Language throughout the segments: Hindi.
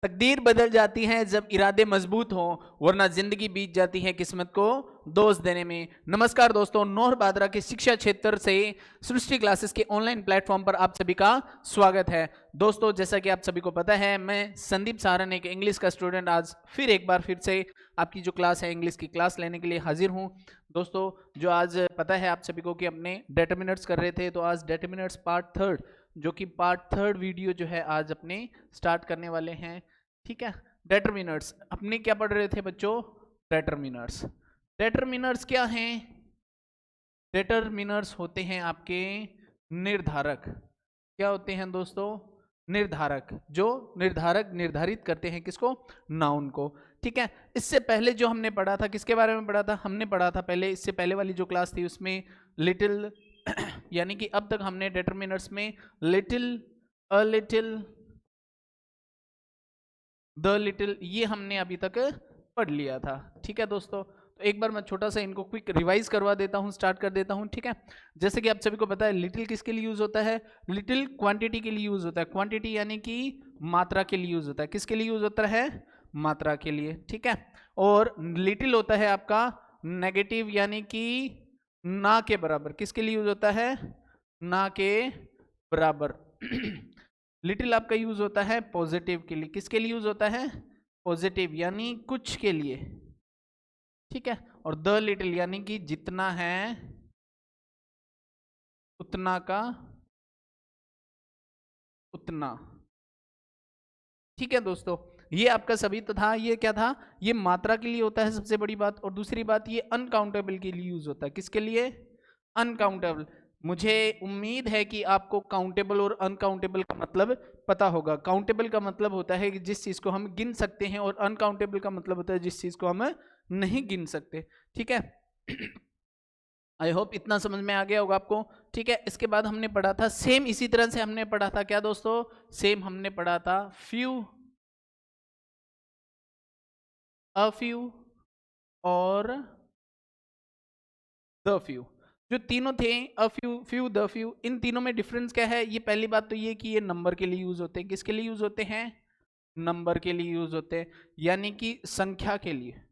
तकदीर बदल जाती है जब इरादे मजबूत हों, वरना जिंदगी बीत जाती है किस्मत को दोष देने में। नमस्कार दोस्तों, नौर बादरा के शिक्षा क्षेत्र से सृष्टि क्लासेस के ऑनलाइन प्लेटफॉर्म पर आप सभी का स्वागत है। दोस्तों, जैसा कि आप सभी को पता है, मैं संदीप सहारन, एक इंग्लिश का स्टूडेंट, आज फिर एक बार फिर से आपकी जो क्लास है इंग्लिश की क्लास लेने के लिए हाजिर हूँ। दोस्तों, जो आज पता है आप सभी को कि अपने डेटर्मिनर्स कर रहे थे, तो आज डेटर्मिनर्स पार्ट थर्ड, जो कि पार्ट थर्ड वीडियो जो है आज अपने स्टार्ट करने वाले हैं। ठीक है, डेटर्मिनर्स अपने क्या पढ़ रहे थे बच्चों? डेटर्मिनर्स। डेटर्मिनर्स क्या हैं? डेटर्मिनर्स होते हैं आपके निर्धारक। क्या होते हैं दोस्तों? निर्धारक, जो निर्धारक निर्धारित करते हैं किसको? नाउन को। ठीक है, इससे पहले जो हमने पढ़ा था, किसके बारे में पढ़ा था? हमने पढ़ा था पहले, इससे पहले वाली जो क्लास थी उसमें लिटिल यानी कि अब तक हमने डेटर्मिनर्स में little, a little, the little, ये हमने अभी तक पढ़ लिया था। ठीक है दोस्तों, तो एक बार मैं छोटा सा इनको क्विक रिवाइज करवा देता हूँ, स्टार्ट कर देता हूँ। ठीक है, जैसे कि आप सभी को पता है लिटिल किसके लिए यूज होता है? लिटिल क्वांटिटी के लिए यूज होता है। क्वांटिटी यानी कि मात्रा के लिए यूज होता है। किसके लिए यूज होता है? मात्रा के लिए। ठीक है, और लिटिल होता है आपका नेगेटिव, यानी कि ना के बराबर। किसके लिए यूज होता है? ना के बराबर। लिटिल आपका यूज होता है पॉजिटिव के लिए। किसके लिए यूज होता है? पॉजिटिव, यानी कुछ के लिए। ठीक है, और द लिटिल यानी कि जितना है उतना का उतना। ठीक है दोस्तों, ये आपका सभी तो था। ये क्या था? ये मात्रा के लिए होता है सबसे बड़ी बात। और दूसरी बात, ये अनकाउंटेबल के लिए यूज होता है। किसके लिए? अनकाउंटेबल। मुझे उम्मीद है कि आपको काउंटेबल और अनकाउंटेबल का मतलब पता होगा। काउंटेबल का मतलब होता है कि जिस चीज को हम गिन सकते हैं, और अनकाउंटेबल का मतलब होता है जिस चीज को हम नहीं गिन सकते। ठीक है, आई होप इतना समझ में आ गया होगा आपको। ठीक है, इसके बाद हमने पढ़ा था सेम, इसी तरह से हमने पढ़ा था क्या दोस्तों? सेम हमने पढ़ा था फ्यू, अ फ्यू और द फ्यू। जो तीनों थे, a few, few, the few, इन तीनों में डिफरेंस क्या है? ये पहली बात तो ये कि ये नंबर के लिए यूज होते हैं। किसके लिए यूज होते हैं? नंबर के लिए यूज होते हैं, यानी कि संख्या के लिए।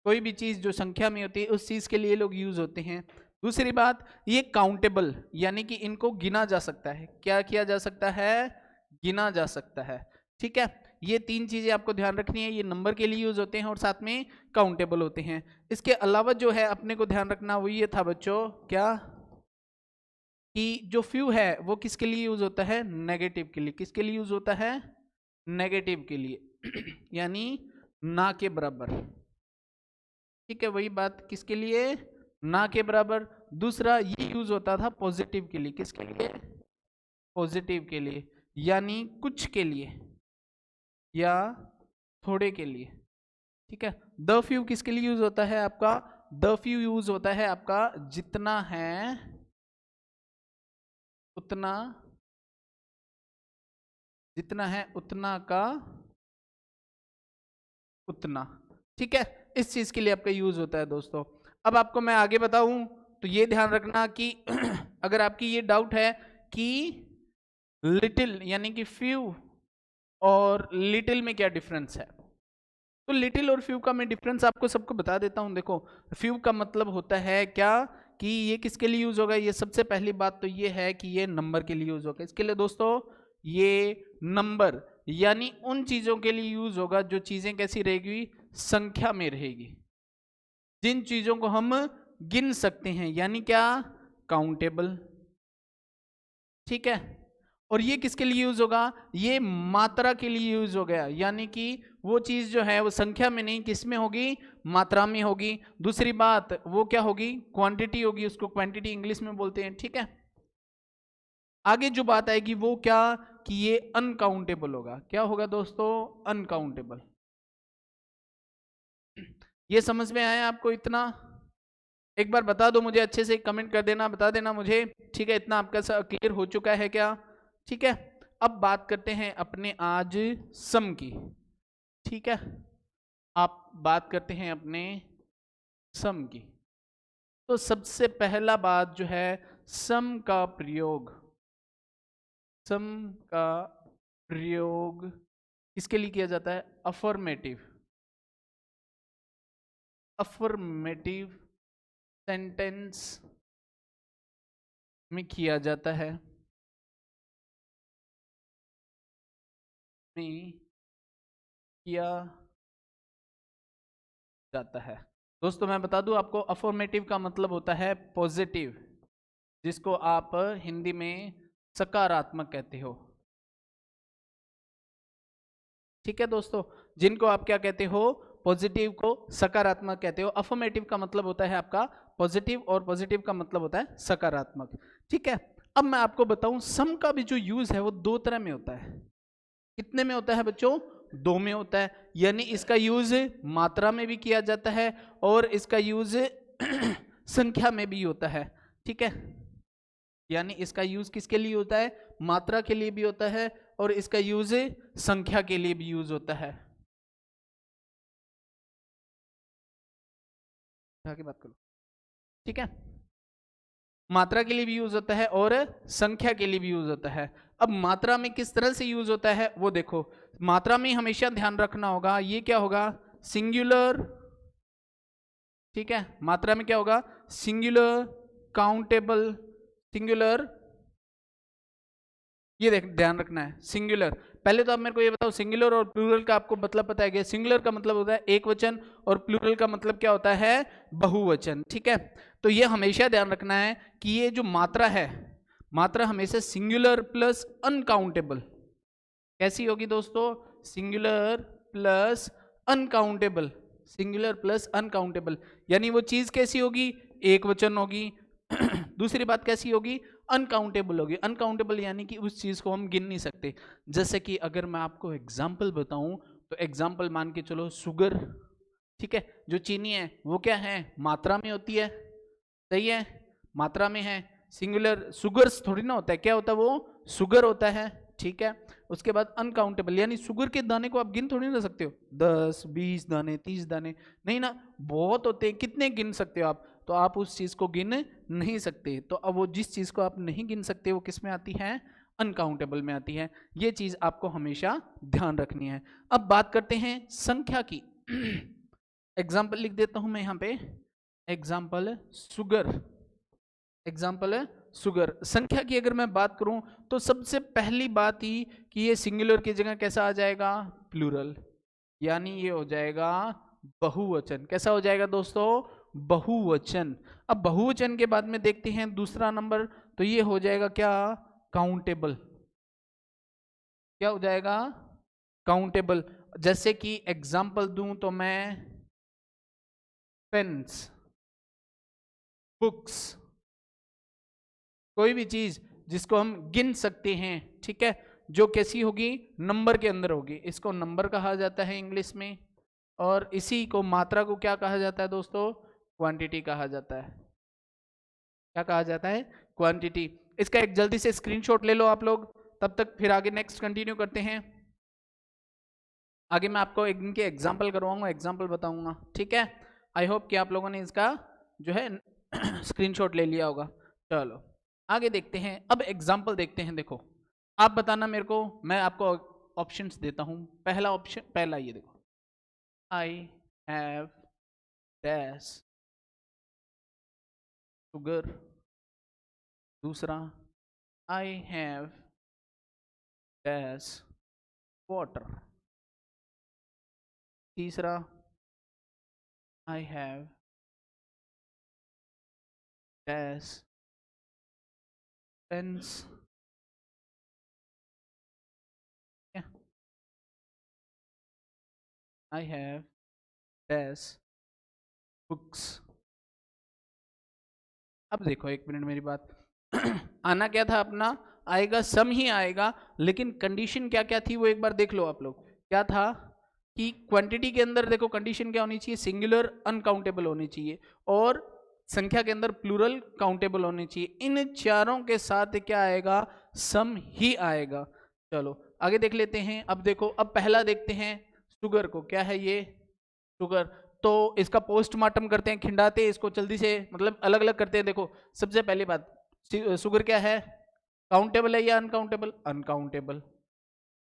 कोई भी चीज जो संख्या में होती है उस चीज के लिए लोग यूज होते हैं। दूसरी बात, ये काउंटेबल, यानी कि इनको गिना जा सकता है। क्या किया जा सकता है? गिना जा सकता है। ठीक है, ये तीन चीजें आपको ध्यान रखनी है। ये नंबर के लिए यूज होते हैं और साथ में काउंटेबल होते हैं। इसके अलावा जो है अपने को ध्यान रखना वो ये था बच्चों, क्या कि जो फ्यू है वो किसके लिए यूज होता है? नेगेटिव के लिए। किसके लिए यूज होता है? नेगेटिव के लिए यानी ना के बराबर। ठीक है, वही बात, किसके लिए? ना के बराबर। दूसरा, ये यूज होता था पॉजिटिव के लिए। किसके लिए? पॉजिटिव के लिए, यानी कुछ के लिए या थोड़े के लिए। ठीक है, द फ्यू किसके लिए यूज होता है आपका? द फ्यू यूज होता है आपका जितना है उतना, जितना है उतना का उतना। ठीक है, इस चीज के लिए आपका यूज होता है दोस्तों। अब आपको मैं आगे बताऊं तो ये ध्यान रखना कि अगर आपकी ये डाउट है कि लिटिल यानी कि फ्यू और लिटिल में क्या डिफरेंस है, तो लिटिल और फ्यू का मैं डिफरेंस आपको सबको बता देता हूं। देखो, फ्यू का मतलब होता है क्या कि ये किसके लिए यूज होगा? ये सबसे पहली बात तो ये है कि ये नंबर के लिए यूज होगा। इसके लिए दोस्तों, ये नंबर यानी उन चीजों के लिए यूज होगा जो चीजें कैसी रहेगी? संख्या में रहेगी, जिन चीजों को हम गिन सकते हैं, यानी क्या? काउंटेबल। ठीक है, और ये किसके लिए यूज होगा? ये मात्रा के लिए यूज हो गया, यानी कि वो चीज जो है वो संख्या में नहीं, किस में होगी? मात्रा में होगी। दूसरी बात, वो क्या होगी? क्वांटिटी होगी, उसको क्वांटिटी इंग्लिश में बोलते हैं। ठीक है, आगे जो बात आएगी वो क्या कि ये अनकाउंटेबल होगा। क्या होगा दोस्तों? अनकाउंटेबल। ये समझ में आया आपको इतना? एक बार बता दो मुझे, अच्छे से कमेंट कर देना, बता देना मुझे। ठीक है, इतना आपका क्लियर हो चुका है क्या? ठीक है, अब बात करते हैं अपने आज सम की। ठीक है, आप बात करते हैं अपने सम की। तो सबसे पहला बात जो है, सम का प्रयोग। सम का प्रयोग किसके लिए किया जाता है? अफर्मेटिव, अफर्मेटिव सेंटेंस में किया जाता है, में किया जाता है। दोस्तों मैं बता दूं आपको, अफर्मेटिव का मतलब होता है पॉजिटिव, जिसको आप हिंदी में सकारात्मक कहते हो। ठीक है दोस्तों, जिनको आप क्या कहते हो? पॉजिटिव को सकारात्मक कहते हो। अफर्मेटिव का मतलब होता है आपका पॉजिटिव, और पॉजिटिव का मतलब होता है सकारात्मक। ठीक है, अब मैं आपको बताऊं, सम का भी जो यूज है वो दो तरह में होता है। कितने में होता है बच्चों? दो में होता है। यानी इसका यूज मात्रा में भी किया जाता है और इसका यूज संख्या में भी होता है। ठीक है, यानी इसका यूज किसके लिए होता है? मात्रा के लिए भी होता है और इसका यूज संख्या के लिए भी यूज होता है। आगे बात करो। ठीक है, मात्रा के लिए भी यूज होता है और संख्या के लिए भी यूज होता है। अब मात्रा में किस तरह से यूज होता है वो देखो। मात्रा में हमेशा ध्यान रखना होगा, ये क्या होगा? सिंगुलर। ठीक है, मात्रा में क्या होगा? Singular, countable, singular. ये देख ध्यान रखना है, सिंगुलर। पहले तो आप मेरे को ये बताओ, सिंगुलर और प्लूरल का आपको मतलब पता है क्या? सिंगुलर का मतलब होता है एक वचन और प्लूरल का मतलब क्या होता है? बहुवचन। ठीक है, तो ये हमेशा ध्यान रखना है कि ये जो मात्रा है, मात्रा हमेशा सिंगुलर प्लस अनकाउंटेबल कैसी होगी दोस्तों? Singular plus uncountable, singular plus uncountable. यानी वो चीज कैसी होगी? एक वचन होगी। दूसरी बात कैसी होगी? अनकाउंटेबल होगी। अनकाउंटेबल यानी कि उस चीज को हम गिन नहीं सकते। जैसे कि अगर मैं आपको एग्जाम्पल बताऊं, तो एग्जाम्पल मान के चलो शुगर। ठीक है, जो चीनी है वो क्या है? मात्रा में होती है। सही है, मात्रा में है। सिंगुलर शुगर्स थोड़ी ना होता है, क्या होता है वो? शुगर होता है। ठीक है, उसके बाद अनकाउंटेबल, यानी शुगर के दाने को आप गिन थोड़ी ना सकते हो, 10 20 दाने 30 दाने, नहीं ना, बहुत होते हैं। कितने गिन सकते हो आप? तो आप उस चीज को गिन नहीं सकते। तो अब वो जिस चीज को आप नहीं गिन सकते वो किस में आती है? अनकाउंटेबल में आती है। ये चीज आपको हमेशा ध्यान रखनी है। अब बात करते हैं संख्या की। एग्जाम्पल लिख देता हूं मैं यहाँ पे, एग्जाम्पल शुगर, एग्जाम्पल है शुगर। संख्या की अगर मैं बात करूं तो सबसे पहली बात ही कि ये सिंगुलर की जगह कैसा आ जाएगा? प्लूरल, यानी ये हो जाएगा बहुवचन। कैसा हो जाएगा दोस्तों? बहुवचन। अब बहुवचन के बाद में देखते हैं दूसरा नंबर, तो ये हो जाएगा क्या? काउंटेबल। क्या हो जाएगा? काउंटेबल। जैसे कि एग्जाम्पल दूं तो मैं पेन्स, बुक्स, कोई भी चीज जिसको हम गिन सकते हैं, ठीक है, जो कैसी होगी? नंबर के अंदर होगी, इसको नंबर कहा जाता है इंग्लिश में। और इसी को मात्रा को क्या कहा जाता है दोस्तों? क्वांटिटी कहा जाता है। क्या कहा जाता है? क्वांटिटी। इसका एक जल्दी से स्क्रीनशॉट ले लो आप लोग, तब तक फिर आगे नेक्स्ट कंटिन्यू करते हैं। आगे मैं आपको इनके एग्जाम्पल करवाऊंगा, एग्जाम्पल बताऊंगा। ठीक है, आई होप कि आप लोगों ने इसका जो है स्क्रीनशॉट ले लिया होगा। चलो आगे देखते हैं। अब एग्जाम्पल देखते हैं। देखो आप बताना मेरे को, मैं आपको ऑप्शंस देता हूं। पहला ऑप्शन, पहला ये देखो, आई हैव डैश शुगर। दूसरा, आई हैव डैश वाटर। तीसरा, I have dash pens. I have dash books. अब देखो एक मिनट मेरी बात। आना क्या था अपना? आएगा, सम ही आएगा, लेकिन कंडीशन क्या क्या थी वो एक बार देख लो आप लोग। क्या था कि क्वांटिटी के अंदर देखो कंडीशन क्या होनी चाहिए? सिंगुलर अनकाउंटेबल होनी चाहिए, और संख्या के अंदर प्लूरल काउंटेबल होनी चाहिए। इन चारों के साथ क्या आएगा? सम ही आएगा। चलो आगे देख लेते हैं। अब देखो, अब पहला देखते हैं शुगर को। क्या है ये? शुगर। तो इसका पोस्टमार्टम करते हैं, खिंडाते हैं इसको जल्दी से, मतलब अलग अलग करते हैं। देखो सबसे पहली बात, शुगर क्या है? काउंटेबल है या अनकाउंटेबल? अनकाउंटेबल।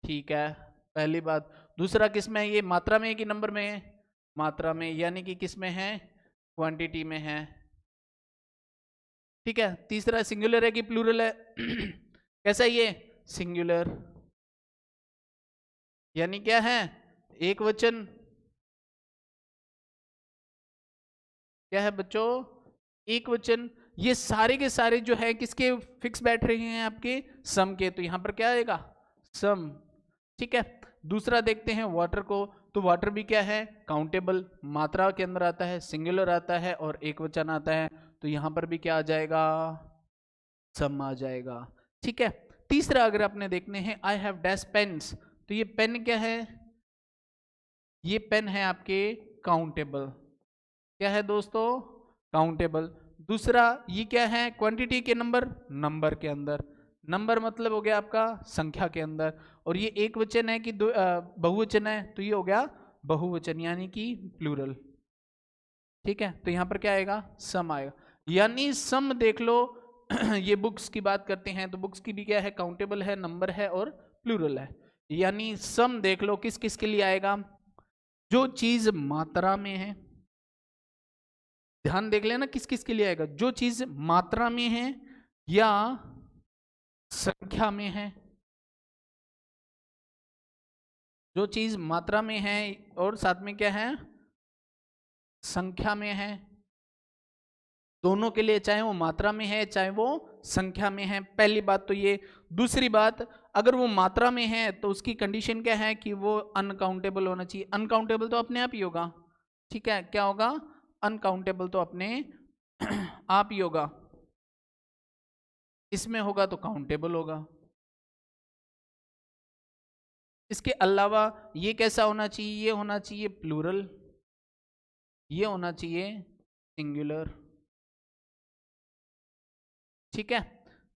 ठीक है, पहली बात। दूसरा किस में है, ये मात्रा में है कि नंबर में है? मात्रा में, यानी कि किस में है? क्वांटिटी में है। ठीक है। तीसरा सिंगुलर है कि प्लूरल है? कैसा है ये? सिंगुलर, यानी क्या है? एक वचन। क्या है बच्चों? एक वचन। ये सारे के सारे जो है किसके फिक्स बैठ रहे हैं? आपके सम के। तो यहां पर क्या आएगा? सम। ठीक है। दूसरा देखते हैं वाटर को। तो वाटर भी क्या है? काउंटेबल, मात्रा के अंदर आता है, सिंगुलर आता है और एक वचन आता है। तो यहां पर भी क्या आ जाएगा? सम आ जाएगा। ठीक है। तीसरा अगर आपने देखने हैं, आई हैव डैश पेन्स, तो ये पेन क्या है? ये पेन है आपके काउंटेबल। क्या है दोस्तों? काउंटेबल। दूसरा ये क्या है? क्वांटिटी के नंबर, नंबर के अंदर। नंबर मतलब हो गया आपका संख्या के अंदर। और ये एक वचन है कि बहुवचन है, तो ये हो गया बहुवचन यानी कि प्लूरल। ठीक है। तो यहां पर क्या आएगा? सम आएगा। यानी सम देख लो। ये बुक्स की बात करते हैं तो बुक्स की भी क्या है? काउंटेबल है, नंबर है और प्लूरल है। यानी सम देख लो किस किस के लिए आएगा? जो चीज मात्रा में है, ध्यान देख लेना किस किस के लिए आएगा? जो चीज मात्रा में है या संख्या में है। जो चीज मात्रा में है और साथ में क्या है? संख्या में है। दोनों के लिए, चाहे वो मात्रा में है चाहे वो संख्या में है। पहली बात तो ये। दूसरी बात, अगर वो मात्रा में है तो उसकी कंडीशन क्या है? कि वो अनकाउंटेबल होना चाहिए। अनकाउंटेबल तो अपने आप ही होगा। ठीक है। क्या होगा? अनकाउंटेबल तो अपने आप ही होगा। इसमें होगा तो काउंटेबल होगा। इसके अलावा ये कैसा होना चाहिए? ये होना चाहिए प्लूरल, ये होना चाहिए सिंगुलर। ठीक है।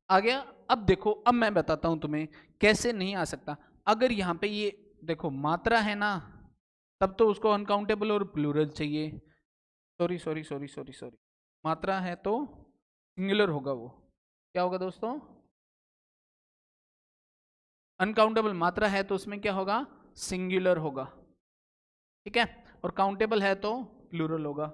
आ गया? अब देखो, अब मैं बताता हूं तुम्हें कैसे नहीं आ सकता। अगर यहां पे ये देखो मात्रा है ना, तब तो उसको अनकाउंटेबल और प्लूरल चाहिए। Sorry sorry sorry sorry sorry, मात्रा है तो सिंगुलर होगा। वो क्या होगा दोस्तों? अनकाउंटेबल मात्रा है तो उसमें क्या होगा? सिंगुलर होगा। ठीक है। और काउंटेबल है तो प्लूरल होगा।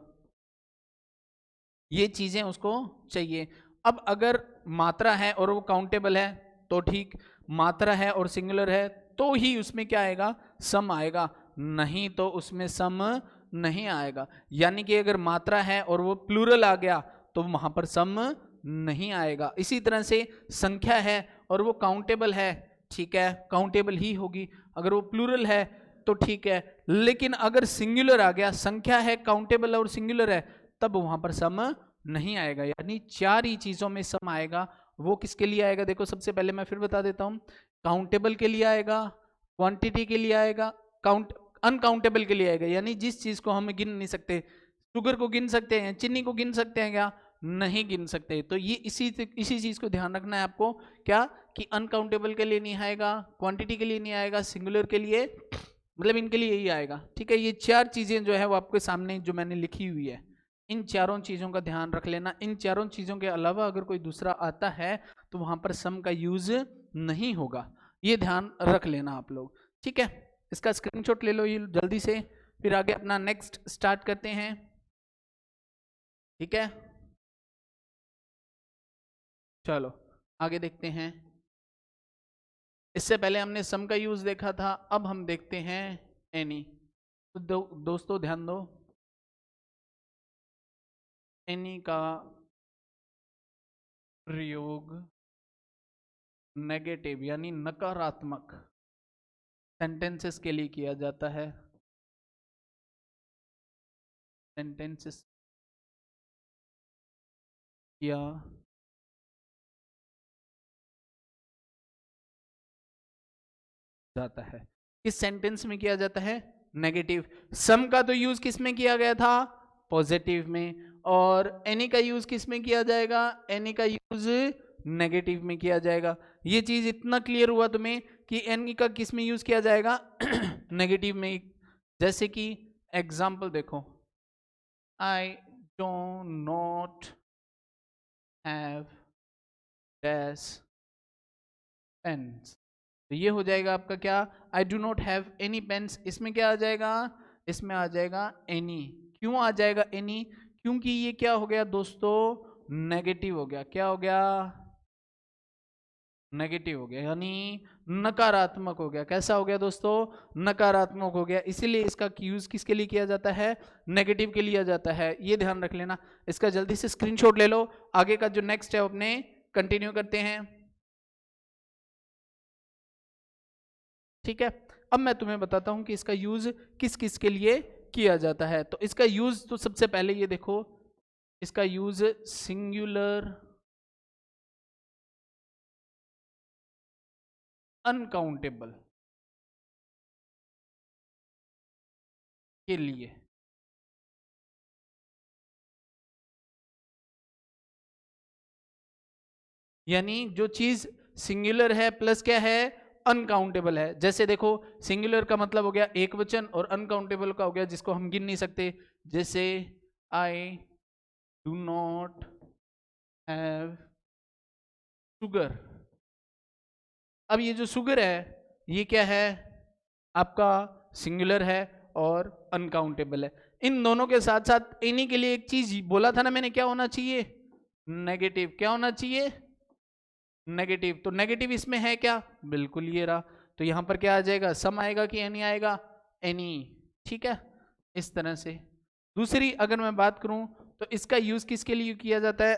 ये चीजें उसको चाहिए। अब अगर मात्रा है और वो काउंटेबल है तो ठीक, मात्रा है और सिंगुलर है तो ही उसमें क्या आएगा? सम आएगा, नहीं तो उसमें सम नहीं आएगा। यानी कि अगर मात्रा है और वो प्लूरल आ गया तो वहां पर सम नहीं आएगा। इसी तरह से संख्या है और वो काउंटेबल है, ठीक है, काउंटेबल ही होगी। अगर वो प्लूरल है तो ठीक है, लेकिन अगर सिंगुलर आ गया, संख्या है, काउंटेबल और सिंगुलर है, तब वहां पर सम नहीं आएगा। यानी चार ही चीजों में सम आएगा। वो किसके लिए आएगा? देखो, सबसे पहले मैं फिर बता देता हूं। काउंटेबल के लिए आएगा, क्वांटिटी के लिए आएगा, काउंट अनकाउंटेबल के लिए आएगा। यानी जिस चीज को हम गिन नहीं सकते। शुगर को गिन सकते हैं, चीनी को गिन सकते हैं क्या? नहीं गिन सकते। तो ये इसी चीज को ध्यान रखना है आपको। क्या? कि अनकाउंटेबल के लिए नहीं आएगा, क्वांटिटी के लिए नहीं आएगा, सिंगुलर के लिए, मतलब इनके लिए यही आएगा। ठीक है। ये चार चीजें जो है वो आपके सामने जो मैंने लिखी हुई है, इन चारों चीजों का ध्यान रख लेना। इन चारों चीजों के अलावा अगर कोई दूसरा आता है तो वहां पर सम का यूज नहीं होगा। ये ध्यान रख लेना आप लोग। ठीक है। इसका स्क्रीनशॉट ले लो ये जल्दी से, फिर आगे अपना नेक्स्ट स्टार्ट करते हैं। ठीक है। चलो आगे देखते हैं। इससे पहले हमने सम का यूज देखा था, अब हम देखते हैं एनी। तो दोस्तों ध्यान दो, एनी का प्रयोग नेगेटिव यानी नकारात्मक सेंटेंसेस के लिए किया जाता है। सेंटेंसेस या जाता है। किस सेंटेंस में किया जाता है? नेगेटिव। सम का तो यूज किस में किया गया था? पॉजिटिव में। और एनी का यूज किस में किया जाएगा? एनी का यूज नेगेटिव में किया जाएगा। ये चीज इतना क्लियर हुआ तुम्हें कि एनी का किस में यूज किया जाएगा? नेगेटिव में। जैसे कि एग्जाम्पल देखो, I don't not have dash pens. तो ये हो जाएगा आपका क्या, I do not have any pens. इसमें क्या आ जाएगा, इसमें आ जाएगा एनी। क्यों आ जाएगा एनी, क्योंकि ये क्या हो गया दोस्तों, नेगेटिव हो गया। क्या हो गया, नेगेटिव हो गया, यानी नकारात्मक हो गया। कैसा हो गया दोस्तों, नकारात्मक हो गया। इसीलिए इसका यूज किसके लिए किया जाता है, नेगेटिव के लिए जाता है, ये ध्यान रख लेना। इसका जल्दी से स्क्रीनशॉट ले लो। आगे का जो नेक्स्ट है अपने कंटिन्यू करते हैं, ठीक है। अब मैं तुम्हें बताता हूं कि इसका यूज किस किस के लिए किया जाता है। तो इसका यूज तो सबसे पहले ये देखो, इसका यूज सिंगुलर अनकाउंटेबल के लिए, यानी जो चीज सिंगुलर है प्लस क्या है, अनकाउंटेबल है। जैसे देखो, सिंगुलर का मतलब हो गया एक वचन, और अनकाउंटेबल का हो गया जिसको हम गिन नहीं सकते। जैसे आई डू नॉट हैव शुगर। अब ये जो शुगर है ये क्या है, आपका सिंगुलर है और अनकाउंटेबल है। इन दोनों के साथ साथ इन्हीं के लिए एक चीज बोला था ना मैंने, क्या होना चाहिए, नेगेटिव। क्या होना चाहिए, नेगेटिव। तो नेगेटिव इसमें है क्या, बिल्कुल ये रहा। तो यहां पर क्या आ जाएगा, सम आएगा कि एनी आएगा, एनी। ठीक है, इस तरह से। दूसरी अगर मैं बात करूं तो इसका यूज किसके लिए किया जाता है,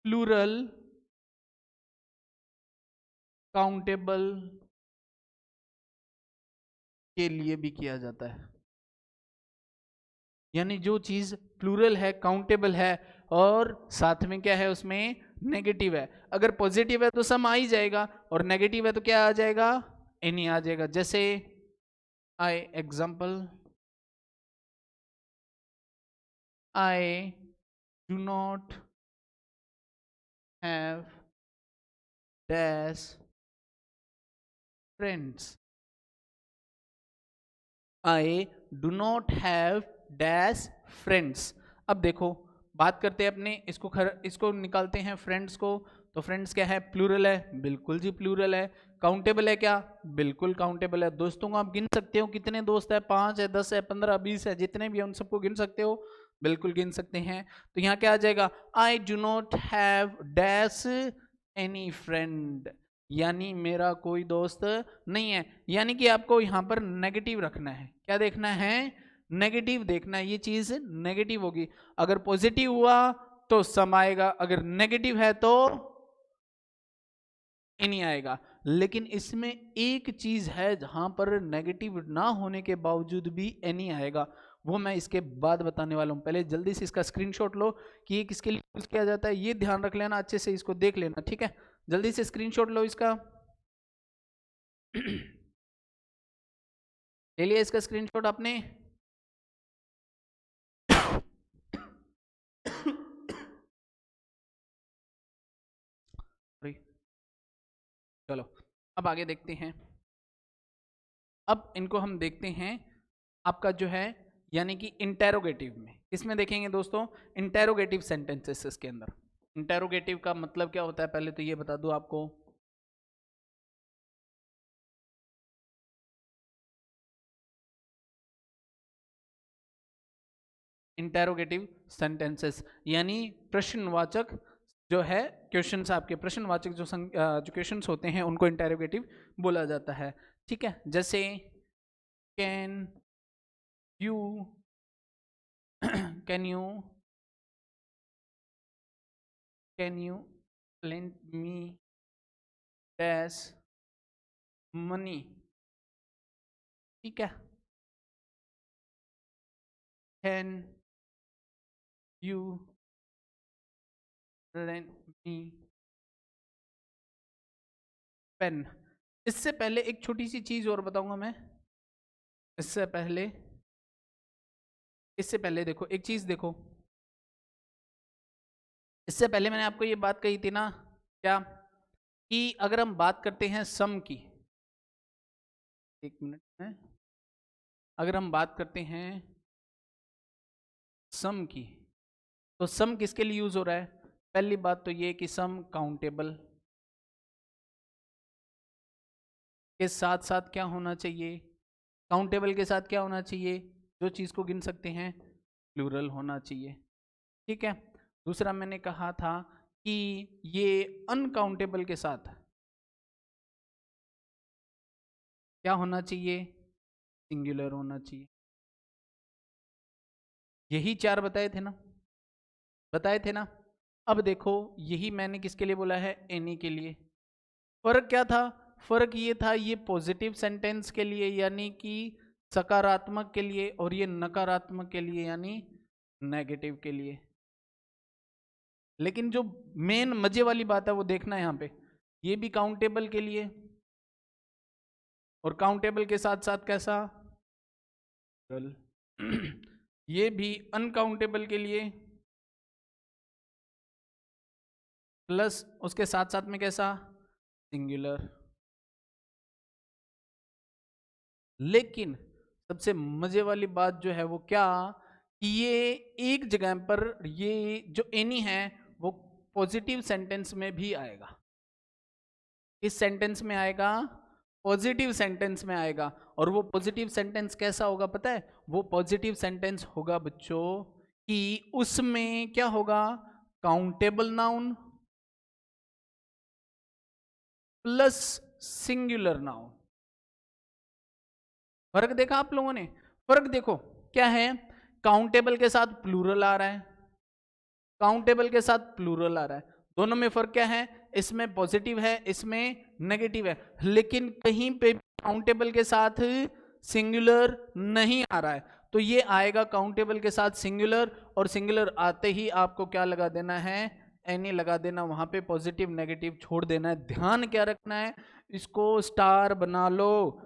प्लूरल काउंटेबल के लिए भी किया जाता है। यानी जो चीज प्लूरल है, काउंटेबल है, और साथ में क्या है उसमें नेगेटिव है। अगर पॉजिटिव है तो सम आ ही जाएगा, और नेगेटिव है तो क्या आ जाएगा, एनी आ जाएगा। जैसे I example, I do not have dash friends. I do not have dash friends. अब देखो, बात करते हैं अपने इसको निकालते हैं फ्रेंड्स को। तो फ्रेंड्स क्या है, प्लूरल है, बिल्कुल जी प्लूरल है। काउंटेबल है क्या, बिल्कुल काउंटेबल है। दोस्तों को आप गिन सकते हो, कितने दोस्त है, 5 है, 10 है, 15, 20 है, जितने भी है उन सबको गिन सकते हो, बिल्कुल गिन सकते हैं। तो यहाँ क्या आ जाएगा, आई do not have dash any friend, यानी मेरा कोई दोस्त नहीं है। यानी कि आपको यहां पर नेगेटिव रखना है। क्या देखना है, नेगेटिव देखना है। ये चीज नेगेटिव होगी। अगर पॉजिटिव हुआ तो सम आएगा, अगर नेगेटिव है तो नहीं आएगा। लेकिन इसमें एक चीज है जहां पर नेगेटिव ना होने के बावजूद भी एनी आएगा, वो मैं इसके बाद बताने वाला हूं। पहले जल्दी से इसका स्क्रीनशॉट लो कि ये किसके लिए यूज किया जाता है, ये ध्यान रख लेना, अच्छे से इसको देख लेना, ठीक है। जल्दी से स्क्रीनशॉट लो इसका। ले लिया इसका स्क्रीनशॉट आपने। चलो अब आगे देखते हैं। अब इनको हम देखते हैं आपका जो है, यानी कि इंटेरोगेटिव में। इसमें देखेंगे दोस्तों, इंटेरोगेटिव सेंटेंसेस के अंदर। इंटेरोगेटिव का मतलब क्या होता है, पहले तो ये बता दूं आपको। इंटेरोगेटिव सेंटेंसेस यानी प्रश्नवाचक जो है, क्वेश्चंस आपके प्रश्नवाचक जो क्वेश्चंस होते हैं उनको इंटेरोगेटिव बोला जाता है। ठीक है, जैसे can you can you can you lend me dash money. ठीक है, can you lend me pen. इससे पहले एक छोटी सी चीज और बताऊंगा मैं। इससे पहले इससे पहले देखो एक चीज देखो, इससे पहले मैंने आपको ये बात कही थी ना, क्या, कि अगर हम बात करते हैं सम की, एक मिनट में, अगर हम बात करते हैं सम की, तो सम किसके लिए यूज हो रहा है। पहली बात तो ये कि सम काउंटेबल के साथ साथ क्या होना चाहिए, काउंटेबल के साथ क्या होना चाहिए, जो चीज को गिन सकते हैं प्लूरल होना चाहिए। ठीक है। दूसरा मैंने कहा था कि ये अनकाउंटेबल के साथ क्या होना चाहिए, सिंगुलर होना चाहिए। यही 4 बताए थे ना, बताए थे ना। अब देखो यही मैंने किसके लिए बोला है, एनी के लिए। फर्क क्या था, फर्क ये था ये पॉजिटिव सेंटेंस के लिए यानी कि सकारात्मक के लिए, और ये नकारात्मक के लिए यानी नेगेटिव के लिए। लेकिन जो मेन मजे वाली बात है वो देखना है यहाँ पे, ये भी काउंटेबल के लिए और काउंटेबल के साथ साथ कैसा ये भी अनकाउंटेबल के लिए प्लस उसके साथ साथ में कैसा सिंगुलर। लेकिन सबसे मजे वाली बात जो है वो क्या, कि ये एक जगह पर ये जो एनी है वो पॉजिटिव सेंटेंस में भी आएगा। इस सेंटेंस में आएगा, पॉजिटिव सेंटेंस में आएगा। और वो पॉजिटिव सेंटेंस कैसा होगा पता है, वो पॉजिटिव सेंटेंस होगा बच्चों कि उसमें क्या होगा, countable noun plus singular noun. फर्क देखा आप लोगों ने, फर्क देखो क्या है, काउंटेबल के साथ प्लूरल आ रहा है, काउंटेबल के साथ प्लूरल आ रहा है, दोनों में फर्क क्या है, इसमें पॉजिटिव है इसमें नेगेटिव है। लेकिन कहीं पे काउंटेबल के साथ सिंगुलर नहीं आ रहा है, तो ये आएगा काउंटेबल के साथ सिंगुलर, और सिंगुलर आते ही आपको क्या लगा देना है, एनी लगा देना, वहां पे पॉजिटिव नेगेटिव छोड़ देना है। ध्यान क्या रखना है, इसको स्टार बना लो,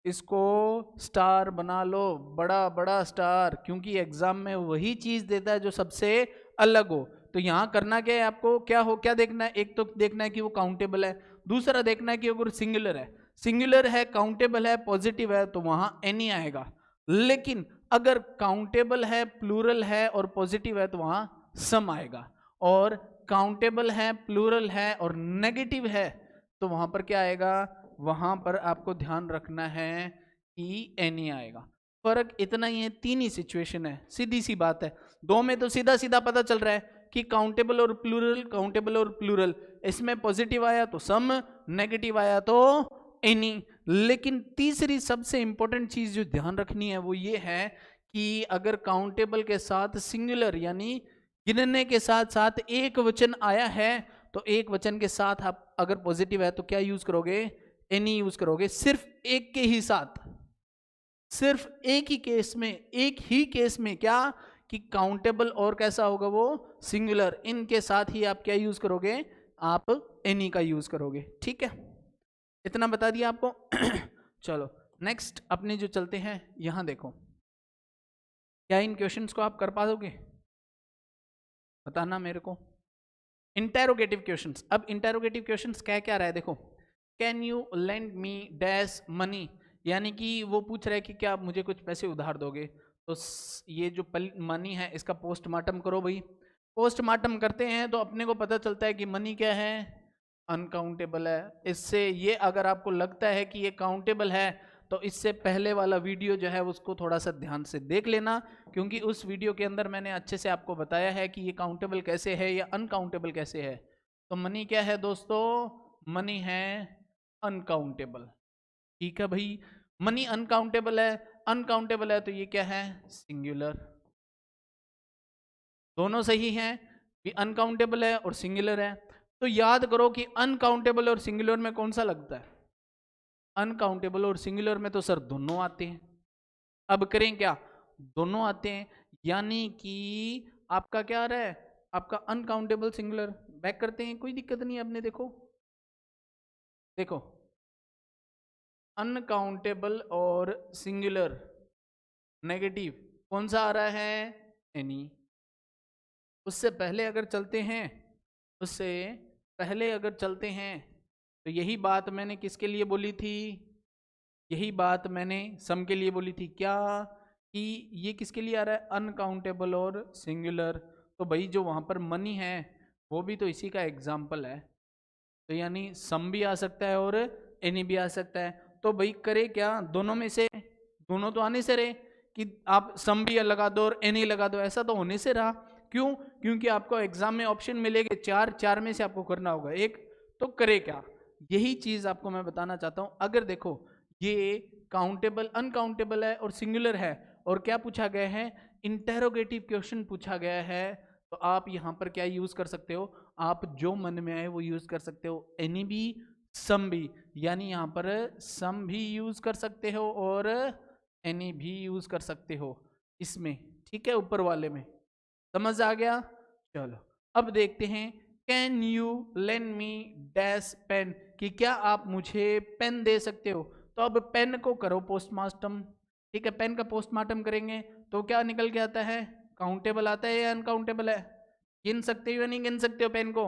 इसको स्टार बना लो, बड़ा बड़ा स्टार, क्योंकि एग्जाम में वही चीज देता है जो सबसे अलग हो। तो यहां करना क्या है आपको, क्या हो क्या देखना है, एक तो देखना है कि वो काउंटेबल है, दूसरा देखना है कि अगर सिंगुलर है, सिंगुलर है काउंटेबल है पॉजिटिव है तो वहां एनी आएगा। लेकिन अगर काउंटेबल है प्लूरल है और पॉजिटिव है तो वहां सम आएगा, और काउंटेबल है प्लूरल है और नेगेटिव है तो वहां पर क्या आएगा, वहां पर आपको ध्यान रखना है कि एनी आएगा। फर्क इतना ही है, तीन ही सिचुएशन है, सीधी सी बात है। दो में तो सीधा सीधा पता चल रहा है कि काउंटेबल और प्लूरल, काउंटेबल और प्लूरल, इसमें पॉजिटिव आया तो सम, नेगेटिव आया तो एनी। लेकिन तीसरी सबसे इंपॉर्टेंट चीज जो ध्यान रखनी है वो ये है कि अगर काउंटेबल के साथ सिंगुलर यानी गिनने के साथ साथ एक वचन आया है, तो एक वचन के साथ आप अगर पॉजिटिव है तो क्या यूज करोगे, एनी यूज करोगे। सिर्फ एक के ही साथ, सिर्फ एक ही केस में, एक ही केस में क्या, कि काउंटेबल और कैसा होगा वो सिंगुलर, इनके साथ ही आप क्या यूज करोगे, आप एनी का यूज करोगे। ठीक है, इतना बता दिया आपको। चलो नेक्स्ट अपने जो चलते हैं, यहां देखो क्या इन क्वेश्चंस को आप कर पाओगे, बताना मेरे को। इंटेरोगेटिव क्वेश्चंस, अब इंटेरोगेटिव क्वेश्चंस क्या क्या रहा है देखो, can you lend me dash money, यानी कि वो पूछ रहा है कि क्या आप मुझे कुछ पैसे उधार दोगे, तो ये जो मनी है इसका पोस्टमार्टम करो भाई। पोस्टमार्टम करते हैं तो अपने को पता चलता है कि मनी क्या है, अनकाउंटेबल है। इससे ये अगर आपको लगता है कि ये काउंटेबल है तो इससे पहले वाला वीडियो जो है उसको थोड़ा सा ध्यान से देख लेना, क्योंकि उस वीडियो के अंदर मैंने अच्छे से आपको बताया है कि ये काउंटेबल कैसे है या अनकाउंटेबल कैसे है। तो मनी क्या है दोस्तों, मनी है अनकाउंटेबल। ठीक है भाई, मनी अनकाउंटेबल है, अनकाउंटेबल है तो ये क्या है, सिंगुलर। दोनों सही हैं, भी अनकाउंटेबल है और सिंगुलर है। तो याद करो कि अनकाउंटेबल और सिंगुलर में कौन सा लगता है, अनकाउंटेबल और सिंगुलर में तो सर दोनों आते हैं। अब करें क्या, दोनों आते हैं, यानी कि आपका क्या आ रहा है, आपका अनकाउंटेबल सिंगुलर। बैक करते हैं, कोई दिक्कत नहीं है। अपने देखो देखो अनकाउंटेबल और सिंगुलर नेगेटिव कौन सा आ रहा है, एनी। उससे पहले अगर चलते हैं, उससे पहले अगर चलते हैं, तो यही बात मैंने किसके लिए बोली थी, यही बात मैंने सम के लिए बोली थी, क्या कि ये किसके लिए आ रहा है, अनकाउंटेबल और सिंगुलर। तो भाई जो वहाँ पर मनी है वो भी तो इसी का एग्जाम्पल है, तो यानी सम भी आ सकता है और एनी भी आ सकता है। तो भाई करे क्या, दोनों में से, दोनों तो आने से रहे कि आप सम भी लगा दो और एनी लगा दो, ऐसा तो होने से रहा। क्यों? क्योंकि आपको एग्जाम में ऑप्शन मिलेंगे चार, चार में से आपको करना होगा एक, तो करे क्या, यही चीज आपको मैं बताना चाहता हूं। अगर देखो ये काउंटेबल अनकाउंटेबल है और सिंगुलर है, और क्या पूछा गया है, इंटेरोगेटिव क्वेश्चन पूछा गया है, तो आप यहां पर क्या यूज कर सकते हो, आप जो मन में आए वो यूज कर सकते हो, एनी भी सम भी, यानी यहां पर सम भी यूज कर सकते हो और एनी भी यूज कर सकते हो इसमें, ठीक है, ऊपर वाले में। समझ आ गया? चलो अब देखते हैं, can you lend me dash pen, कि क्या आप मुझे पेन दे सकते हो। तो अब पेन को करो पोस्टमार्टम, ठीक है, पेन का पोस्टमार्टम करेंगे तो क्या निकल के आता है, काउंटेबल आता है या अनकाउंटेबल है, गिन सकते हो या नहीं गिन सकते हो, पेन को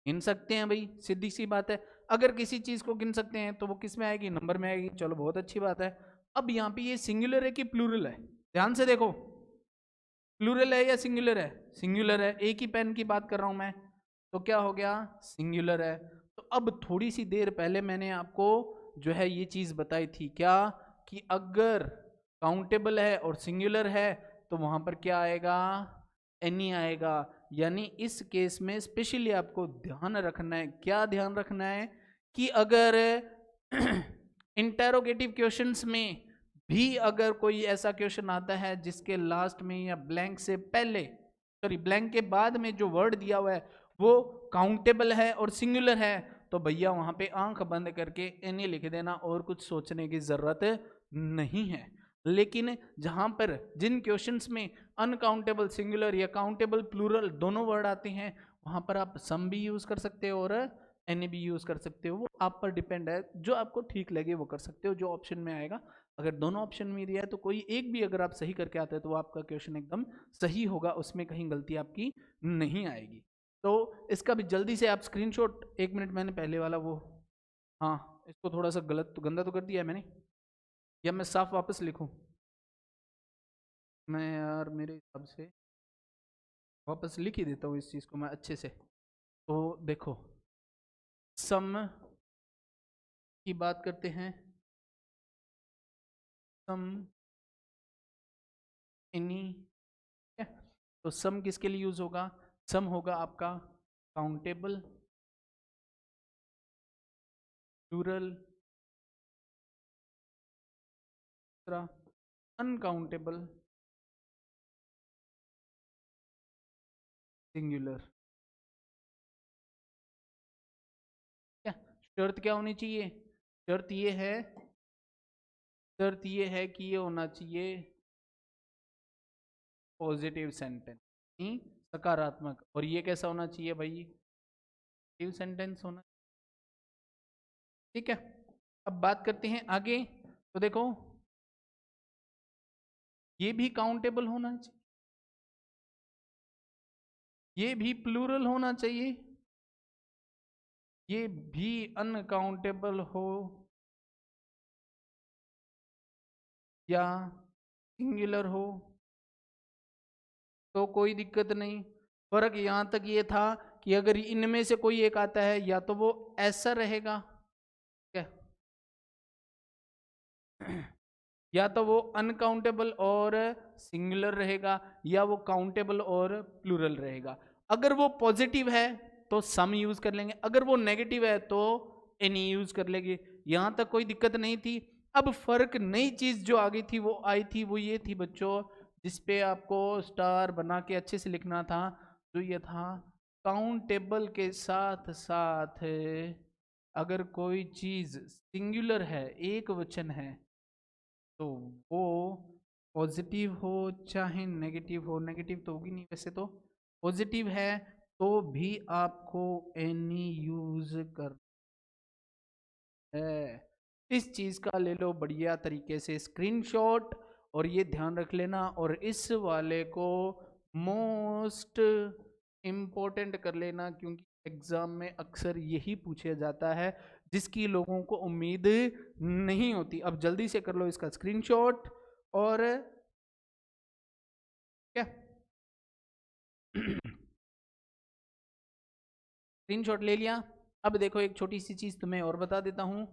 गिन सकते हैं भाई, सीधी सी बात है। अगर किसी चीज को गिन सकते हैं तो वो किस में आएगी, नंबर में आएगी। चलो बहुत अच्छी बात है। अब यहाँ पे ये सिंगुलर है कि प्लूरल है, ध्यान से देखो, प्लूरल है या सिंगुलर है, सिंगुलर है, एक ही पेन की बात कर रहा हूं मैं, तो क्या हो गया, सिंगुलर है। तो अब थोड़ी सी देर पहले मैंने आपको जो है ये चीज बताई थी, क्या, कि अगर काउंटेबल है और सिंगुलर है तो वहां पर क्या आएगा, एनी आएगा। यानी इस केस में स्पेशली आपको ध्यान रखना है, क्या ध्यान रखना है, कि अगर इंटेरोगेटिव क्वेश्चंस में भी अगर कोई ऐसा क्वेश्चन आता है जिसके लास्ट में या ब्लैंक से पहले, सॉरी ब्लैंक के बाद में जो वर्ड दिया हुआ है वो काउंटेबल है और सिंगुलर है, तो भैया वहां पे आंख बंद करके एनी लिख देना और कुछ सोचने की जरूरत नहीं है। लेकिन जहां पर जिन क्वेश्चंस में अनकाउंटेबल सिंगुलर या काउंटेबल प्लूरल दोनों वर्ड आते हैं, वहां पर आप सम भी यूज कर सकते हो और एनी भी यूज कर सकते हो, वो आप पर डिपेंड है, जो आपको ठीक लगे वो कर सकते हो, जो ऑप्शन में आएगा। अगर दोनों ऑप्शन में दिया है तो कोई एक भी अगर आप सही करके आते हैं तो आपका क्वेश्चन एकदम सही होगा, उसमें कहीं गलती आपकी नहीं आएगी। तो इसका भी जल्दी से आप स्क्रीनशॉट, 1 मिनट, मैंने पहले वाला वो, हाँ इसको थोड़ा सा गलत तो गंदा तो कर दिया है मैंने, या मैं साफ वापस लिखूं, मैं यार मेरे हिसाब से वापस लिख ही देता हूँ इस चीज़ को मैं अच्छे से। तो देखो, सम की बात करते हैं, सम एनी, तो सम किसके लिए यूज होगा, सम होगा आपका काउंटेबल, प्लूरल, दूसरा अनकाउंटेबल, सिंगुलर। क्या शर्त क्या होनी चाहिए, शर्त ये है, शर्त ये है कि ये होना चाहिए पॉजिटिव सेंटेंस, सकारात्मक, और ये कैसा होना चाहिए भाई, नेगेटिव सेंटेंस होना, ठीक है। अब बात करते हैं आगे, तो देखो ये भी काउंटेबल होना चाहिए, ये भी प्लूरल होना चाहिए, ये भी अनकाउंटेबल हो या सिंगुलर हो तो कोई दिक्कत नहीं। फर्क यहां तक ये था कि अगर इनमें से कोई एक आता है या तो वो ऐसा रहेगा, क्या, या तो वो अनकाउंटेबल और सिंगुलर रहेगा, या वो काउंटेबल और प्लूरल रहेगा। अगर वो पॉजिटिव है तो सम यूज कर लेंगे, अगर वो नेगेटिव है तो एनी यूज कर लेंगे, यहां तक कोई दिक्कत नहीं थी। अब फर्क, नई चीज जो आ गई थी वो आई थी, वो ये थी बच्चों, जिसपे आपको स्टार बना के अच्छे से लिखना था, जो ये था, काउंटेबल के साथ साथ अगर कोई चीज सिंगुलर है, एक वचन है, तो वो पॉजिटिव हो चाहे नेगेटिव हो, नेगेटिव तो होगी नहीं वैसे, तो पॉजिटिव है तो भी आपको एनी यूज कर है। इस चीज का ले लो बढ़िया तरीके से स्क्रीनशॉट, और ये ध्यान रख लेना, और इस वाले को मोस्ट इम्पोर्टेंट कर लेना, क्योंकि एग्जाम में अक्सर यही पूछा जाता है जिसकी लोगों को उम्मीद नहीं होती। अब जल्दी से कर लो इसका स्क्रीनशॉट, और क्या स्क्रीनशॉट ले लिया। अब देखो एक छोटी सी चीज तुम्हें और बता देता हूं,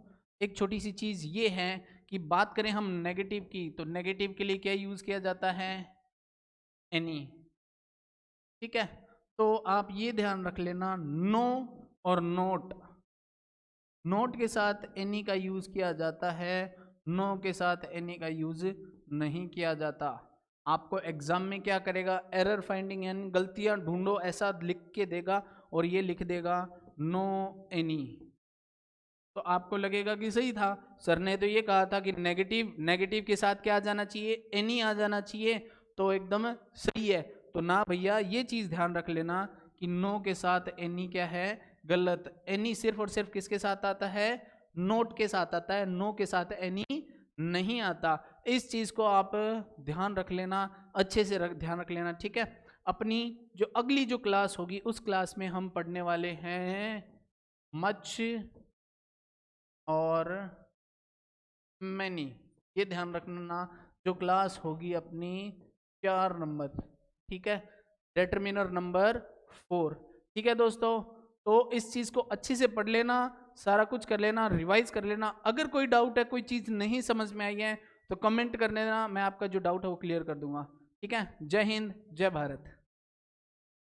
एक छोटी सी चीज ये है कि बात करें हम नेगेटिव की, तो नेगेटिव के लिए क्या यूज किया जाता है? एनी। ठीक है, तो आप ये ध्यान रख लेना, नो और नोट, नोट के साथ एनी का यूज किया जाता है, नो के साथ एनी का यूज नहीं किया जाता। आपको एग्जाम में क्या करेगा, एरर फाइंडिंग यानी गलतियां ढूंढो ऐसा लिख के देगा और ये लिख देगा नो एनी, तो आपको लगेगा कि सही था, सर ने तो ये कहा था कि नेगेटिव, नेगेटिव के साथ क्या आ जाना चाहिए? एनी आ जाना चाहिए, तो एकदम सही है। तो ना भैया, ये चीज ध्यान रख लेना कि नो के साथ एनी क्या है? गलत। एनी सिर्फ और सिर्फ किसके साथ आता है? नोट के साथ आता है, नो के साथ एनी नहीं आता। इस चीज को आप ध्यान रख लेना, अच्छे से ध्यान रख लेना, ठीक है। अपनी जो अगली जो क्लास होगी उस क्लास में हम पढ़ने वाले हैं मच और मैनी, ये ध्यान रखना, जो क्लास होगी अपनी 4 नंबर, ठीक है, डिटरमिनर नंबर 4। ठीक है दोस्तों, तो इस चीज को अच्छे से पढ़ लेना, सारा कुछ कर लेना, रिवाइज कर लेना। अगर कोई डाउट है, कोई चीज नहीं समझ में आई है तो कमेंट कर देना, मैं आपका जो डाउट है वो क्लियर कर दूंगा। ठीक है, जय हिंद, जय भारत।